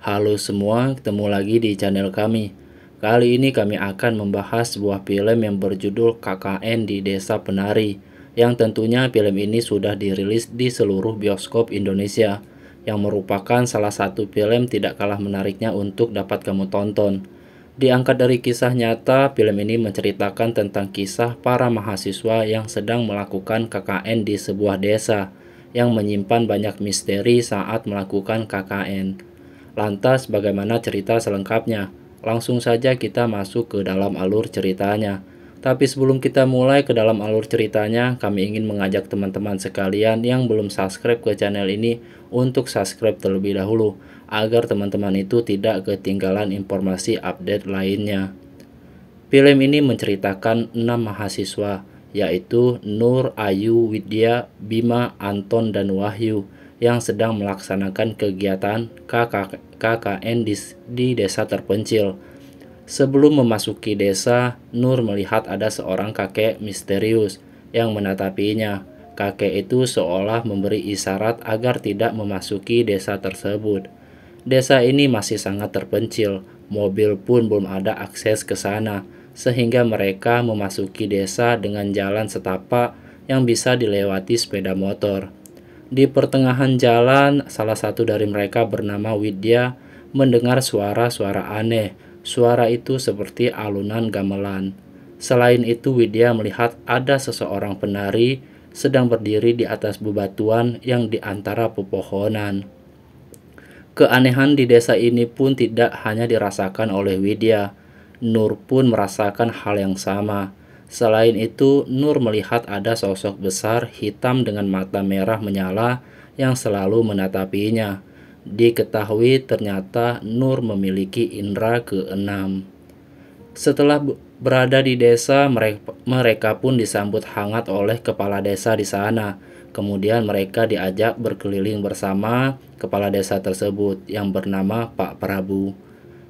Halo semua, ketemu lagi di channel kami. Kali ini kami akan membahas sebuah film yang berjudul KKN di Desa Penari, yang tentunya film ini sudah dirilis di seluruh bioskop Indonesia, yang merupakan salah satu film tidak kalah menariknya untuk dapat kamu tonton. Diangkat dari kisah nyata, film ini menceritakan tentang kisah para mahasiswa yang sedang melakukan KKN di sebuah desa, yang menyimpan banyak misteri saat melakukan KKN. Lantas bagaimana cerita selengkapnya? Langsung saja kita masuk ke dalam alur ceritanya. Tapi sebelum kita mulai ke dalam alur ceritanya, kami ingin mengajak teman-teman sekalian yang belum subscribe ke channel ini untuk subscribe terlebih dahulu, agar teman-teman itu tidak ketinggalan informasi update lainnya. Film ini menceritakan 6 mahasiswa, yaitu Nur, Ayu, Widya, Bima, Anton, dan Wahyu, yang sedang melaksanakan kegiatan KKN di desa terpencil. Sebelum memasuki desa, Nur melihat ada seorang kakek misterius yang menatapinya. Kakek itu seolah memberi isyarat agar tidak memasuki desa tersebut. Desa ini masih sangat terpencil, mobil pun belum ada akses ke sana, sehingga mereka memasuki desa dengan jalan setapak yang bisa dilewati sepeda motor. Di pertengahan jalan, salah satu dari mereka bernama Widya mendengar suara-suara aneh. Suara itu seperti alunan gamelan. Selain itu, Widya melihat ada seseorang penari sedang berdiri di atas bebatuan yang di antara pepohonan. Keanehan di desa ini pun tidak hanya dirasakan oleh Widya. Nur pun merasakan hal yang sama. Selain itu, Nur melihat ada sosok besar hitam dengan mata merah menyala yang selalu menatapinya. Diketahui ternyata Nur memiliki indera keenam. Setelah berada di desa, mereka pun disambut hangat oleh kepala desa di sana. Kemudian mereka diajak berkeliling bersama kepala desa tersebut yang bernama Pak Prabu.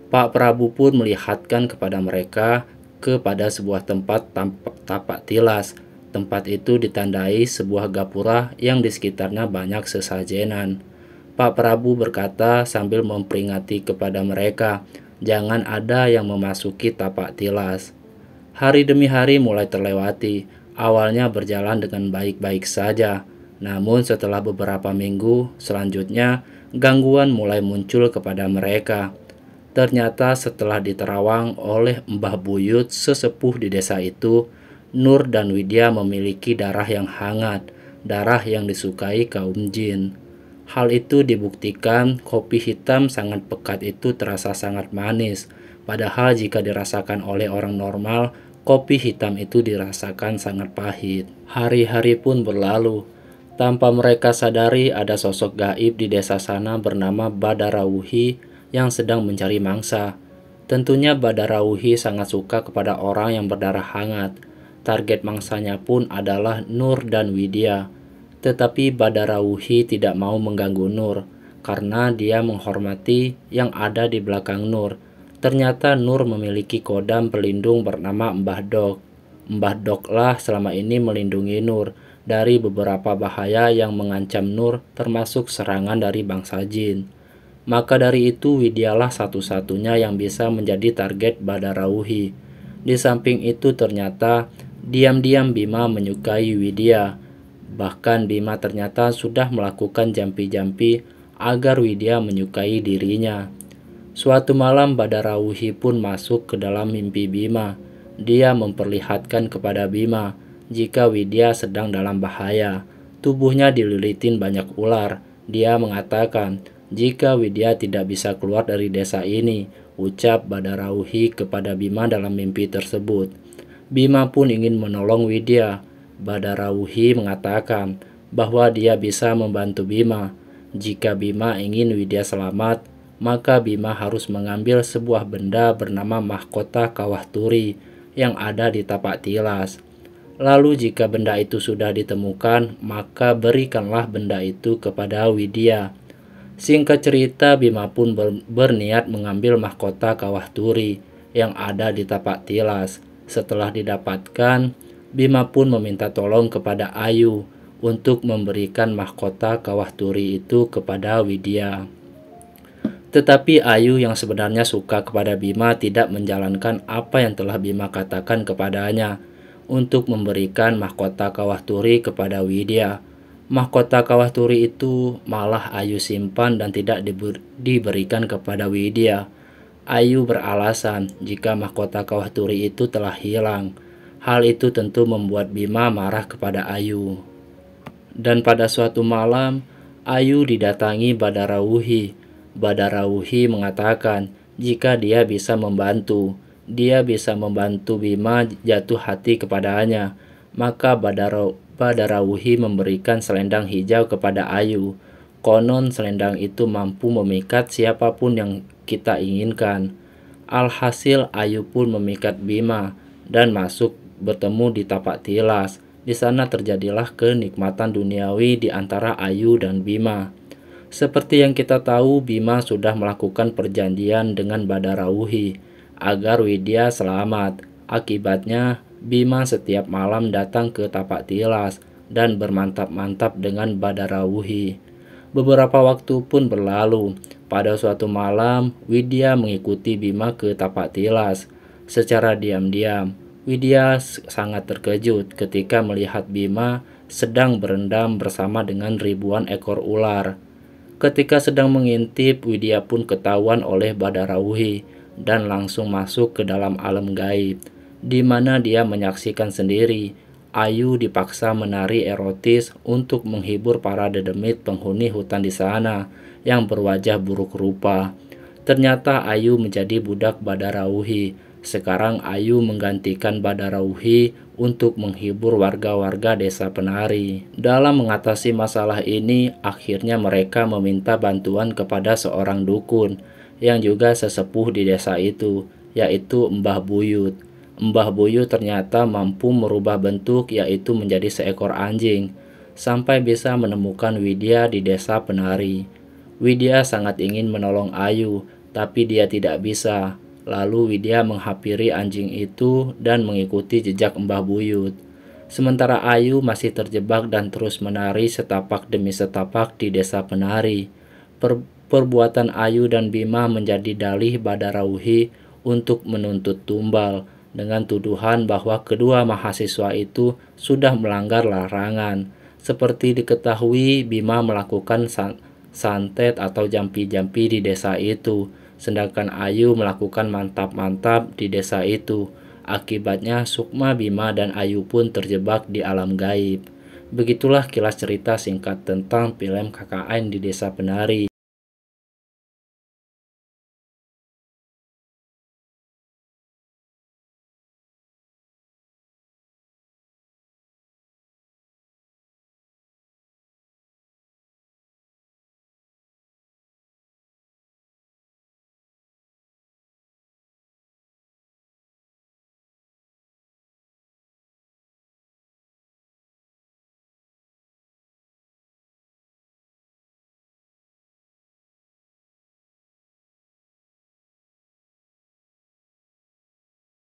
Pak Prabu pun melihatkan kepada mereka kepada sebuah tempat tapak tilas. Tempat itu ditandai sebuah gapura yang di sekitarnya banyak sesajenan. Pak Prabu berkata sambil memperingati kepada mereka, jangan ada yang memasuki tapak tilas. Hari demi hari mulai terlewati. Awalnya berjalan dengan baik-baik saja. Namun setelah beberapa minggu selanjutnya, gangguan mulai muncul kepada mereka. Ternyata setelah diterawang oleh Mbah Buyut sesepuh di desa itu, Nur dan Widya memiliki darah yang hangat, darah yang disukai kaum jin. Hal itu dibuktikan kopi hitam sangat pekat itu terasa sangat manis, padahal jika dirasakan oleh orang normal, kopi hitam itu dirasakan sangat pahit. Hari-hari pun berlalu. Tanpa mereka sadari ada sosok gaib di desa sana bernama Badarawuhi yang sedang mencari mangsa. Tentunya Badarawuhi sangat suka kepada orang yang berdarah hangat. Target mangsanya pun adalah Nur dan Widya. Tetapi Badarawuhi tidak mau mengganggu Nur karena dia menghormati yang ada di belakang Nur. Ternyata Nur memiliki kodam pelindung bernama Mbah Dok. Mbah Doklah selama ini melindungi Nur dari beberapa bahaya yang mengancam Nur, termasuk serangan dari bangsa jin. Maka dari itu Widyalah satu-satunya yang bisa menjadi target Badarawuhi. Di samping itu ternyata diam-diam Bima menyukai Widya. Bahkan Bima ternyata sudah melakukan jampi-jampi agar Widya menyukai dirinya. Suatu malam Badarawuhi pun masuk ke dalam mimpi Bima. Dia memperlihatkan kepada Bima jika Widya sedang dalam bahaya. Tubuhnya dililitin banyak ular. Dia mengatakan, jika Widya tidak bisa keluar dari desa ini, ucap Badarawuhi kepada Bima dalam mimpi tersebut. Bima pun ingin menolong Widya. Badarawuhi mengatakan bahwa dia bisa membantu Bima. Jika Bima ingin Widya selamat, maka Bima harus mengambil sebuah benda bernama mahkota Kawah Turi yang ada di tapak tilas. Lalu jika benda itu sudah ditemukan, maka berikanlah benda itu kepada Widya. Singkat cerita, Bima pun berniat mengambil mahkota Kawah Turi yang ada di tapak tilas. Setelah didapatkan, Bima pun meminta tolong kepada Ayu untuk memberikan mahkota Kawah Turi itu kepada Widya. Tetapi Ayu yang sebenarnya suka kepada Bima tidak menjalankan apa yang telah Bima katakan kepadanya untuk memberikan mahkota Kawah Turi kepada Widya. Mahkota Kawah Turi itu malah Ayu simpan dan tidak diberikan kepada Widya. Ayu beralasan jika mahkota Kawah Turi itu telah hilang. Hal itu tentu membuat Bima marah kepada Ayu. Dan pada suatu malam, Ayu didatangi Badarawuhi. Badarawuhi mengatakan jika dia bisa membantu Bima jatuh hati kepadanya. Maka Badarawuhi memberikan selendang hijau kepada Ayu. Konon selendang itu mampu memikat siapapun yang kita inginkan. Alhasil Ayu pun memikat Bima dan masuk bertemu di tapak tilas. Di sana terjadilah kenikmatan duniawi di antara Ayu dan Bima. Seperti yang kita tahu, Bima sudah melakukan perjanjian dengan Badarawuhi agar Widya selamat. Akibatnya, Bima setiap malam datang ke tapak tilas dan bermantap-mantap dengan Badarawuhi. Beberapa waktu pun berlalu. Pada suatu malam, Widya mengikuti Bima ke tapak tilas. Secara diam-diam, Widya sangat terkejut ketika melihat Bima sedang berendam bersama dengan ribuan ekor ular. Ketika sedang mengintip, Widya pun ketahuan oleh Badarawuhi dan langsung masuk ke dalam alam gaib, di mana dia menyaksikan sendiri Ayu dipaksa menari erotis untuk menghibur para dedemit penghuni hutan di sana yang berwajah buruk rupa. Ternyata Ayu menjadi budak Badarawuhi. Sekarang Ayu menggantikan Badarawuhi untuk menghibur warga-warga desa penari. Dalam mengatasi masalah ini, akhirnya mereka meminta bantuan kepada seorang dukun yang juga sesepuh di desa itu, yaitu Mbah Buyut. Mbah Buyut ternyata mampu merubah bentuk, yaitu menjadi seekor anjing, sampai bisa menemukan Widya di desa penari. Widya sangat ingin menolong Ayu, tapi dia tidak bisa. Lalu Widya menghampiri anjing itu dan mengikuti jejak Mbah Buyut. Sementara Ayu masih terjebak dan terus menari setapak demi setapak di desa penari. Perbuatan Ayu dan Bima menjadi dalih Badarawuhi untuk menuntut tumbal dengan tuduhan bahwa kedua mahasiswa itu sudah melanggar larangan. Seperti diketahui, Bima melakukan santet atau jampi-jampi di desa itu, sedangkan Ayu melakukan mantap-mantap di desa itu. Akibatnya Sukma, Bima, dan Ayu pun terjebak di alam gaib. Begitulah kilas cerita singkat tentang film KKN di Desa Penari.